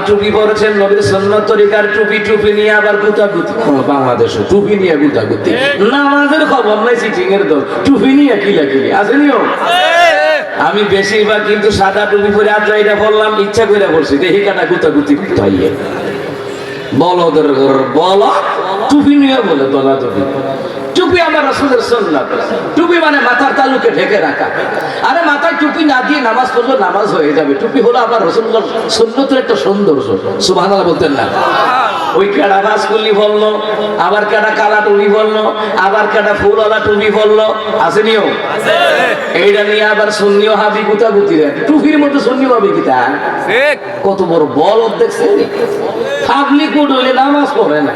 টুপি পরেছেন নবীর সুন্নাত তরিকার টুপি, টুপি নিয়ে আবার গুতাগুতি। বাংলাদেশে টুপি নিয়ে গুতাগুতি, নামাজের খবর নাই, সিটিং এর দল, টুপি নিয়ে কিলাকিলি আসেনিও। আমি বেশিরভাগ কিন্তু সাদা টুপি পরে আজরাইটা বললাম, ইচ্ছা করে পড়ছি, দেখি কাটা গুতাগুতি পাইয়ে বলদের ঘর বল টুপি নিয়ে বলে দলা টুপি। টুপি আমার রাসূলের সুন্নাত। টুপি মানে মাথার তালুকে ঢেকে রাখা। আরে মাথায় টুপি না দিয়ে নামাজ পড়লে নামাজ হয়ে যাবে। টুপি হলো আমার রাসূলুল্লাহ সুন্নতের একটা সৌন্দর্য। সুবহানাল্লাহ বলতেন না? ওই কেডা বাস কুলি বললো, আবার কেডা কালা টুপি বললো, আবার কেডা ফুলওয়ালা টুপি বললো, আসেনিও? এইটা নিয়ে আবার সুন্নিও হাবি গুতাগুতি দেন। টুপির মধ্যে সুন্নি হবে কি তা? কত বড় বলদ দেখছেন? পাবলিক কোড হইলে নামাজ পড়ে না,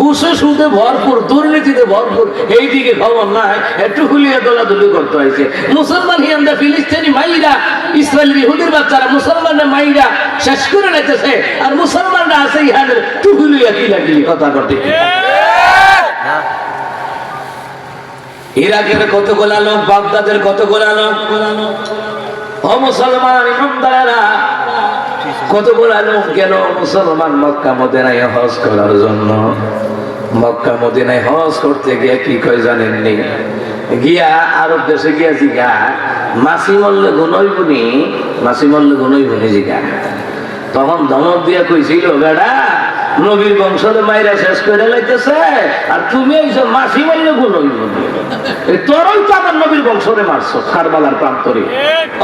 ঘুষে সুদে ভরপুর, দুর্নীতিতে ভরপুর, এইদিকে খবর নাই, একটু হুলিয়ে দোলাদুলি করতে হয়েছে। মুসলমান হিয়ান্দা ফিলিস্তিনি মাইরা, ইসরায়েলি ইহুদির বাচ্চারা মুসলমানের মাইরা শেষ করে নিতেছে, আর মুসলমানরা আছে ইহাদের টুহুলিয়া কিলাকিলি কথা ঘটে। ইরাকের কতগুলা লোক, বাগদাদের কতগুলা লোক, ও মুসলমান ইমানদারেরা, কতগুলা লোক গেল মুসলমান মক্কা মদিনায় হজ করার জন্য। মক্কা মদিনায় হজ করতে গিয়ে কি কয় জানেননি? গিয়া আরব দেশে গিয়া জিগা মাসি মল্লে গুনইবুনি, মাসি মল্লে গুনইবুনি জিগা। তখন ধমক দিয়া কইছিল, বেড়া নবীর বংশে মাইরা শেষ করে লাইতেছে, আর তুমি এইসব মাসি মল্লে গুনইবুনি। তোরই তো আমার নবীর বংশরে মারছো, কারবালার প্রান্তরে,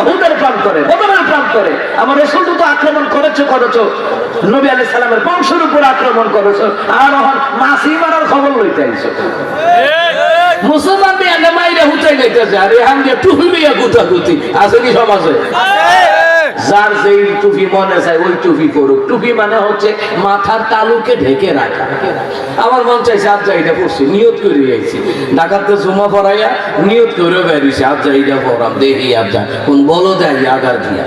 উহুদের প্রান্তরে, বদরের প্রান্তরে। আমার রাসূল তো আক্রমণ করেছো, নবী আলাইহিস সালামের বংশের উপর আক্রমণ করেছো, আর এখন মাসি মারার খবর লইতে আইছো। মুসলমান দিয়ে মাইরা হুচাই লাইতেছে, আর এখান দিয়ে টুপি লইয়া গুতাগুতি আছে কি সমাজে? যার যেই টুপি মনে চায় ওই টুপি করুক। টুপি মানে হচ্ছে মাথার তালুকে ঢেকে রাখা। আমার মন চাইছে আজ যাইটা পড়ছি, নিয়ত করে যাইছি, ঢাকাতে জমা পড়াইয়া নিয়ত করে বেরিয়েছি, আজ যাইটা পড়াম, দেখি আজ যা কোন বলো দেয় আগার দিয়া।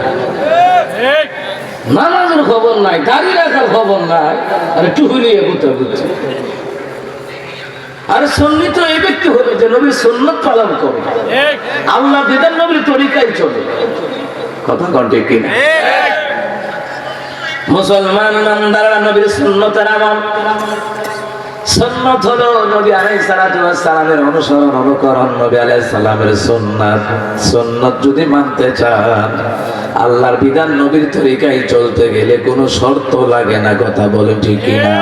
নামাজের খবর নাই, দাড়ি রাখার খবর নাই, আরে টুপি নিয়ে গুতাগুতি। আরে সুন্নি তো এই ব্যক্তি হবে যে নবীর সুন্নাত পালন করে, আল্লাহ বিধান নবীর তরিকায় চলে। কথা কোন ঠিক কিনা? মুসলমান ইমানদাররা নবীর সুন্নতের আমল। সুন্নাত হলো নবী আলাইহিস সালাতু ওয়াস সালামের অনুসরণ, অনুকরণ, নবী আলাইহিস সালামের সুন্নাত। সুন্নাত যদি মানতে চান, আল্লাহর বিধান নবীর তরিকায় চলতে গেলে কোনো শর্ত লাগে না। কথা বলে ঠিক কিনা?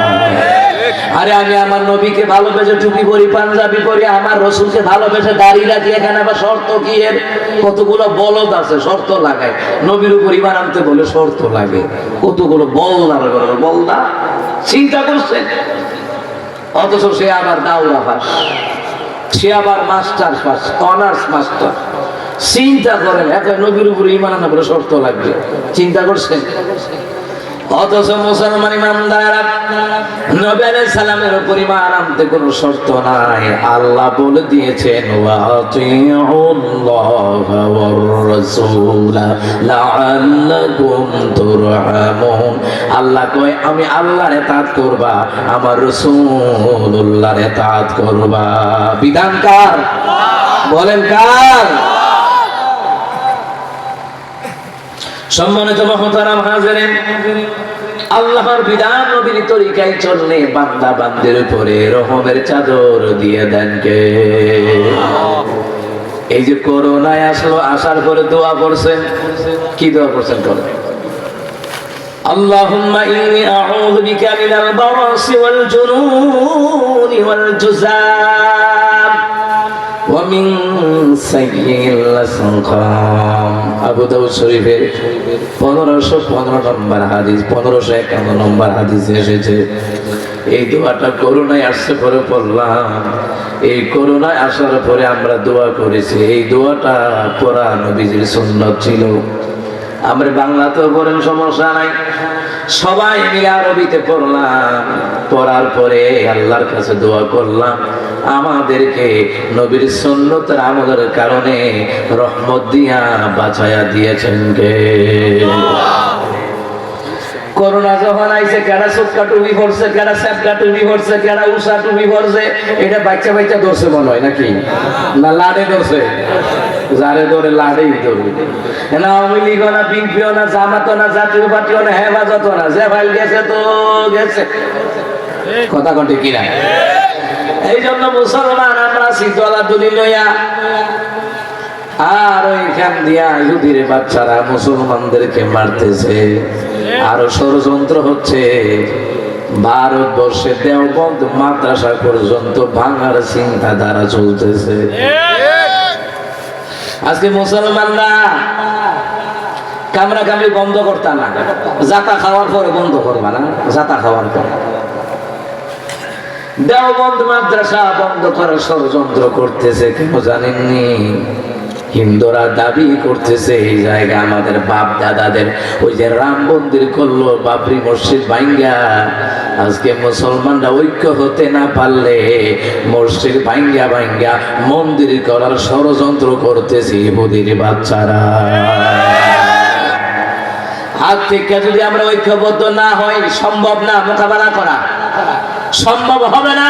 আরে আমি আমার নবীকে ভালোবেসে টুপি পরি, পাঞ্জাবি পরি, আমার রাসূলকে ভালোবেসে দাড়ি রাখি, এখানে আবার শর্ত কি? এর কতগুলো বলদ আছে শর্ত লাগায়। নবীর উপর ঈমান আনতে বলে শর্ত লাগে, কতগুলো বলদার বলদা। চিন্তা করছেন? অথচ সে আবার দাওরা পাস, সে আবার মাস্টার পাস, অনার্স মাস্টার। চিন্তা করেন, এখন নবীর উপর ঈমান আনতে বলে শর্ত লাগবে। চিন্তা করছেন? অথচ মুসলমান ইমানদাররা নবী আলাইহিস সালামের উপর ঈমান আনতে কোনো শর্ত নাই। আল্লাহ বলে দিয়েছেন, ওয়া আতিউল্লাহ ওয়ার রাসূল লাআল্লাকুম তুরহামুন। আল্লাহ কয় আমি আল্লাহর ইতাআত করবা, আমার রাসূলুল্লাহর ইতাআত করবা। বিধান কার? বলেন কার? সম্মানিত মুহতারাম হাজিরিন, আল্লাহর বিধান নবীর তরিকায় চললে বান্দা বান্দির উপরে রহমের চাদর দিয়ে দেন কে? এই যে করোনায় আসলো, আসার পরে দোয়া করছেন, কি দোয়া করছেন? করেন আল্লাহুম্মা ইন্নী আউযু বিকা মিনাল বারাসি ওয়াল জুনুনি ওয়াল জুযাম ওয়া মিন সাইয়্যিল আসকাম। আবু দাউদ শরীফের 1515 নম্বর হাদিস, 1551 নম্বর হাদিসে এসেছে। এই দোয়াটা করোনায় আসছে পরে পড়লাম। এই করোনায় আসার পরে আমরা দোয়া করেছি, এই দোয়াটা পড়া নবীজির সুন্নাত ছিল। আমরা বাংলাতেও পড়েন, সমস্যা নাই, সবাই মিলে আরবিতে পড়লাম। পড়ার পরে আল্লাহর কাছে দোয়া করলাম, আমাদেরকে নবীর সুন্নতের আমলের কারণে রহমত দিয়া বাঁচায়া দিয়েছেন কে? করোনা যখন আইছে, কেডা সুক্কা টুপি পরছে, কেডা স্যাপকা টুপি পরছে, কেডা উষা টুপি পরছে, এটা বাচ্চা বাচ্চা ধরছে মনে হয় নাকি? না লাডে ধরছে? যারে ধরে লাড়েই ধরবে না। আওয়ামী লীগও না, বিএনপিও না, জামাতও না, জাতীয় পার্টিও না, হেফাজতও না, যে ফাইল গেছে তো গেছে। কথা কন্টে কিনা? এই জন্য মুসলমান আমরা শীতলা তুলি লইয়া আর ওইখান দিয়া ইহুদির বাচ্চারা মুসলমানদেরকে মারতেছে। আরো ষড়যন্ত্র হচ্ছে, ভারতবর্ষে দেওবন্দ মাদ্রাসা পর্যন্ত ভাঙার চিন্তাধারা চলতেছে। আজকে মুসলমানরা কামরা কামড়ি বন্ধ করতা না, জাতা খাওয়ার পরে বন্ধ করবা না, জাতা খাওয়ার পরে দেওবন্দ মাদ্রাসা বন্ধ করার ষড়যন্ত্র করতেছে। কেন জানেননি? হিন্দুরা দাবি করতেছে এই জায়গা আমাদের বাপ দাদাদের ওই যে রাম মন্দির করলো, বাবরি মসজিদ ভাঙ্গা, আজকে মুসলমানরা ঐক্য হতে না পারলে মসজিদ ভাঙ্গা ভাঙ্গা মন্দির করার ষড়যন্ত্র করতেছে ইহুদির বাচ্চারা। আজ থেকে যদি আমরা ঐক্যবদ্ধ না হই, সম্ভব না, মোকাবেলা করা সম্ভব হবে না।